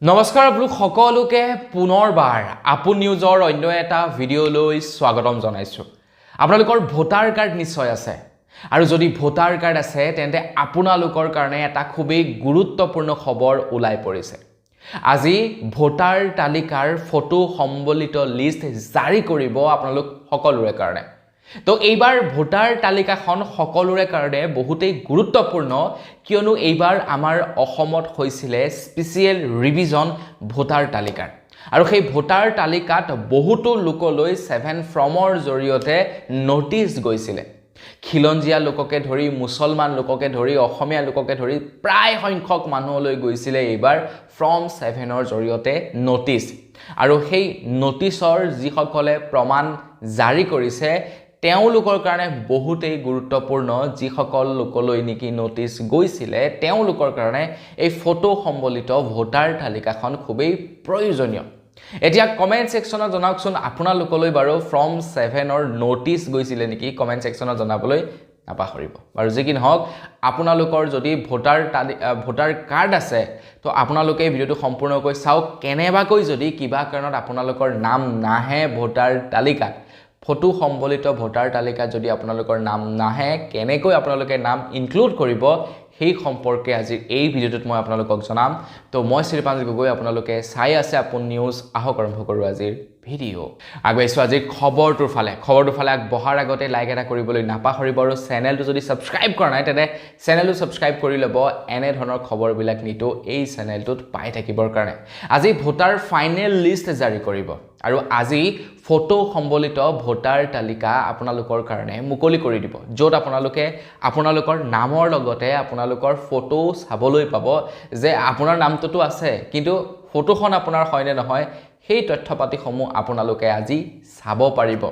নমস্কাৰ আপোনালোক সকলোকে পুনৰবাৰ আপোন নিউজৰ অন্য এটা ভিডিঅ'লৈ স্বাগতম জনাইছোঁ। আপোনালোকৰ ভোটাৰ কাৰ্ড নিশ্চয় আছে আৰু যদি ভোটাৰ কাৰ্ড আছে তেন্তে আপোনালোকৰ কাৰণে এটা খুবেই গুৰুত্বপূৰ্ণ খবৰ ওলাই পৰিছে। আজি ভোটাৰ তালিকাৰ ফটো সম্বলিত লিষ্ট জাৰি কৰিব আপোনালোক সকলোৰে কাৰণে। তো এইবাৰ ভোটাৰ তালিকাখন সকলোৰে কাৰণে বহুতেই গুৰুত্বপূৰ্ণ কিয়নো এইবাৰ আমাৰ অসমত হৈছিলে স্পেচিয়েল ৰিভিজন ভোটাৰ তালিকাৰ আৰু সেই ভোটাৰ তালিকাত বহুতো লোকলৈ 7 ফ্ৰমৰ জৰিয়তে নটিচ গৈছিলে। খিলঞ্জীয়া লোককে ধৰি মুছলমান লোককে ধৰি অসমীয়া লোককে ধৰি প্ৰায় সংখ্যক মানুহলৈ গৈছিলে এইবাৰ ফ্ৰম 7ৰ জৰিয়তে নটিচ আৰু সেই নটিচৰ যিসকলে প্ৰমাণ জাৰি কৰিছে তেওঁলোকৰ কাৰণে বহুতেই গুৰুত্বপূৰ্ণ। যিসকল লোকলৈ নেকি নটিচ গৈছিলে তেওঁলোকৰ কাৰণে এই ফটো সম্বলিত ভোটাৰ তালিকাখন খুবেই প্ৰয়োজনীয়। এতিয়া কমেন্ট সেকশনত জনাওকচোন আপোনালোকলৈ বাৰু ফ্ৰম 7ৰ নটিচ গৈছিলে নেকি, কমেন্ট সেকশনত জনাবলৈ নাপাহৰিব। বাৰু যি কি নহওক আপোনালোকৰ যদি ভোটাৰ কাৰ্ড আছে তো আপোনালোকে এই ভিডিঅ'টো সম্পূৰ্ণকৈ চাওক। কেনেবাকৈ যদি কিবা কাৰণত আপোনালোকৰ নাম নাহে ভোটাৰ তালিকাত, ফটো সম্বলিত ভোটাৰ তালিকাত যদি আপোনালোকৰ নাম নাহে, কেনেকৈ আপোনালোকে নাম ইনক্লুড কৰিব সেই সম্পৰ্কে আজি এই ভিডিঅ'টোত মই আপোনালোকক জনাম। তো মই শ্ৰীপাঞ্জ গগৈ, আপোনালোকে চাই আছে আপোন নিউজ। আহক আৰম্ভ কৰোঁ আজিৰ ভিডিঅ'। আগবাঢ়িছোঁ আজিৰ খবৰটোৰ ফালে আগবঢ়াৰ আগতে লাইক এটা কৰিবলৈ নাপাহৰিব আৰু চেনেলটো যদি ছাবস্ক্ৰাইব কৰা নাই তেন্তে চেনেলটো ছাবস্ক্ৰাইব কৰি ল'ব এনে ধৰণৰ খবৰবিলাক নিতো এই চেনেলটোত পাই থাকিবৰ কাৰণে। আজি ভোটাৰ ফাইনেল লিষ্ট জাৰি কৰিব আৰু আজি ফটো সম্বলিত ভোটাৰ তালিকা আপোনালোকৰ কাৰণে মুকলি কৰি দিব, য'ত আপোনালোকে আপোনালোকৰ নামৰ লগতে আপোনালোকৰ ফটো চাবলৈ পাব যে আপোনাৰ নামটোতো আছে কিন্তু ফটোখন আপোনাৰ হয়নে নহয় সেই তথ্য পাতিসমূহ আপোনালোকে আজি চাব পাৰিব।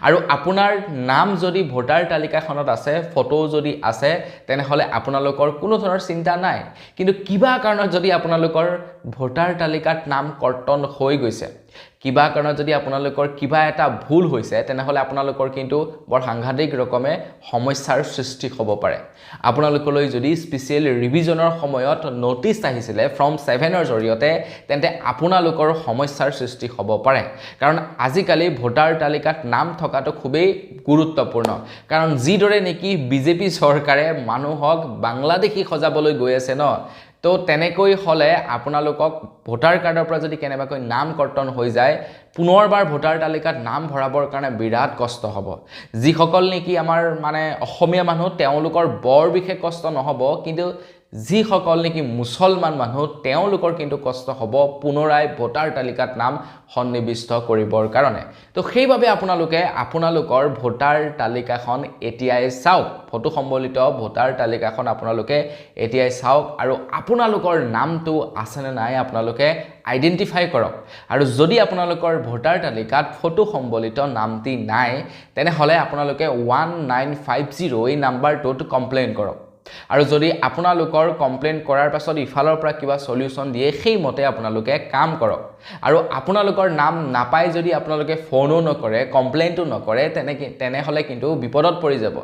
আৰু আপোনাৰ নাম যদি ভোটাৰ তালিকাখনত আছে, ফটো যদি আছে, তেনেহ'লে আপোনালোকৰ কোনো ধৰণৰ চিন্তা নাই। কিন্তু কিবা কাৰণত যদি আপোনালোকৰ ভোটাৰ তালিকাত নাম কৰ্তন হৈ গৈছে, কিবা কাৰণত যদি আপোনালোকৰ কিবা এটা ভুল হৈছে, তেনেহ'লে আপোনালোকৰ কিন্তু বৰ সাংঘাতিক ৰকমে সমস্যাৰ সৃষ্টি হ'ব পাৰে। আপোনালোকলৈ যদি স্পেচিয়েল ৰিভিজনৰ সময়ত নটিচ আহিছিলে ফ্ৰম 7ৰ জৰিয়তে, তেন্তে আপোনালোকৰ সমস্যাৰ সৃষ্টি হ'ব পাৰে। কাৰণ আজিকালি ভোটাৰ তালিকাত নাম থকাটো খুবেই গুৰুত্বপূৰ্ণ। কাৰণ যিদৰে নেকি বিজেপি চৰকাৰে মানুহক বাংলাদেশী সজাবলৈ গৈ আছে ন, তো তেনেকৈ হ'লে আপোনালোকক ভোটাৰ কাৰ্ডৰ পৰা যদি কেনেবাকৈ নাম কৰ্তন হৈ যায়, পুনৰবাৰ ভোটাৰ তালিকাত নাম ভৰাবৰ কাৰণে বিৰাট কষ্ট হ'ব। যিসকল নেকি আমাৰ অসমীয়া মানুহ তেওঁলোকৰ বৰ বিশেষ কষ্ট নহ'ব, কিন্তু যিসকল নেকি মুছলমান মানুহ তেওঁলোকৰ কিন্তু কষ্ট হ'ব পুনৰাই ভোটাৰ তালিকাত নাম সন্নিৱিষ্ট কৰিবৰ কাৰণে। তো সেইবাবে আপোনালোকে আপোনালোকৰ ভোটাৰ তালিকাখন এতিয়াই চাওক, ফটো সম্বলিত ভোটাৰ তালিকাখন আপোনালোকে এতিয়াই চাওক আৰু আপোনালোকৰ নামটো আছেনে নাই আপোনালোকে আইডেন্টিফাই কৰক। আৰু যদি আপোনালোকৰ ভোটাৰ তালিকাত ফটো সম্বলিত নামটি নাই, তেনেহ'লে আপোনালোকে 1950 এই নাম্বাৰটোত কমপ্লেইন কৰক। আৰু যদি আপোনালোকৰ কমপ্লেইন কৰাৰ পাছত ইফালৰ পৰা কিবা সলিউশন দিয়ে, সেইমতে আপোনালোকে কাম কৰক। আৰু আপোনালোকৰ নাম নাপাই যদি আপোনালোকে ফোনো নকৰে, কমপ্লেইনটো নকৰে, তেনেহ'লে কিন্তু বিপদত পৰি যাব।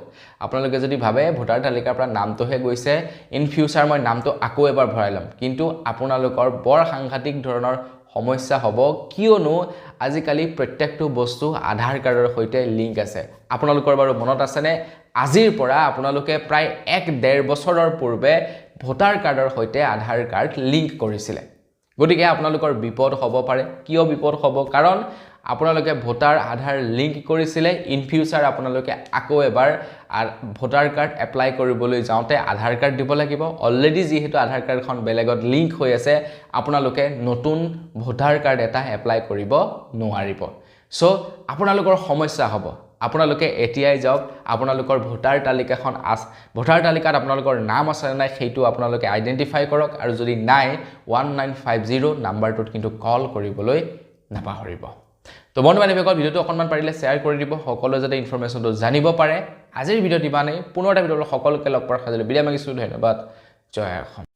আপোনালোকে যদি ভাবে ভোটাৰ তালিকাৰ পৰা নামটোহে গৈছে, ইন ফিউচাৰ মই নামটো আকৌ এবাৰ ভৰাই ল'ম, কিন্তু আপোনালোকৰ বৰ সাংঘাতিক ধৰণৰ সমস্যা হ'ব। কিয়নো আজিকালি প্ৰত্যেকটো বস্তু আধাৰ কাৰ্ডৰ সৈতে লিংক আছে। আপোনালোকৰ বাৰু মনত আছেনে, আজিৰ পৰা আপোনালোকে প্ৰায় 1-1.5 বছৰৰ পূৰ্বে ভোটাৰ কাৰ্ডৰ সৈতে আধাৰ কাৰ্ড লিংক কৰিছিলে। গতিকে আপোনালোকৰ বিপদ হ'ব পাৰে। কিয় বিপদ হ'ব? কাৰণ আপোনালোকে ভোটাৰ আধাৰ লিংক কৰিছিলে, ইন ফিউচাৰ আপোনালোকে আকৌ এবাৰ ভোটাৰ কাৰ্ড এপ্লাই কৰিবলৈ যাওঁতে আধাৰ কাৰ্ড দিব লাগিব। অলৰেডি যিহেতু আধাৰ কাৰ্ডখন বেলেগত লিংক হৈ আছে, আপোনালোকে নতুন ভোটাৰ কাৰ্ড এটা এপ্লাই কৰিব নোৱাৰিব। চ' আপোনালোকৰ সমস্যা হ'ব। আপোনালোকে এতিয়াই যাওক, আপোনালোকৰ ভোটাৰ তালিকাত আপোনালোকৰ নাম আছে নে নাই সেইটো আপোনালোকে আইডেন্টিফাই কৰক। আৰু যদি নাই, 1950 নাম্বাৰটোত কিন্তু কল কৰিবলৈ নাপাহৰিব। তো বন্ধু-বান্ধৱীসকল, ভিডিঅ'টো অকণমান পাৰিলে শ্বেয়াৰ কৰি দিব, সকলোৱে যাতে ইনফৰমেশ্যনটো জানিব পাৰে। আজিৰ ভিডিঅ'ত ইমানেই। পুনৰ এটা ভিডিঅ'ত সকলোকে লগ পোৱাৰ সাজু বিদায় মাগিছোঁ। ধন্যবাদ। জয় অসম।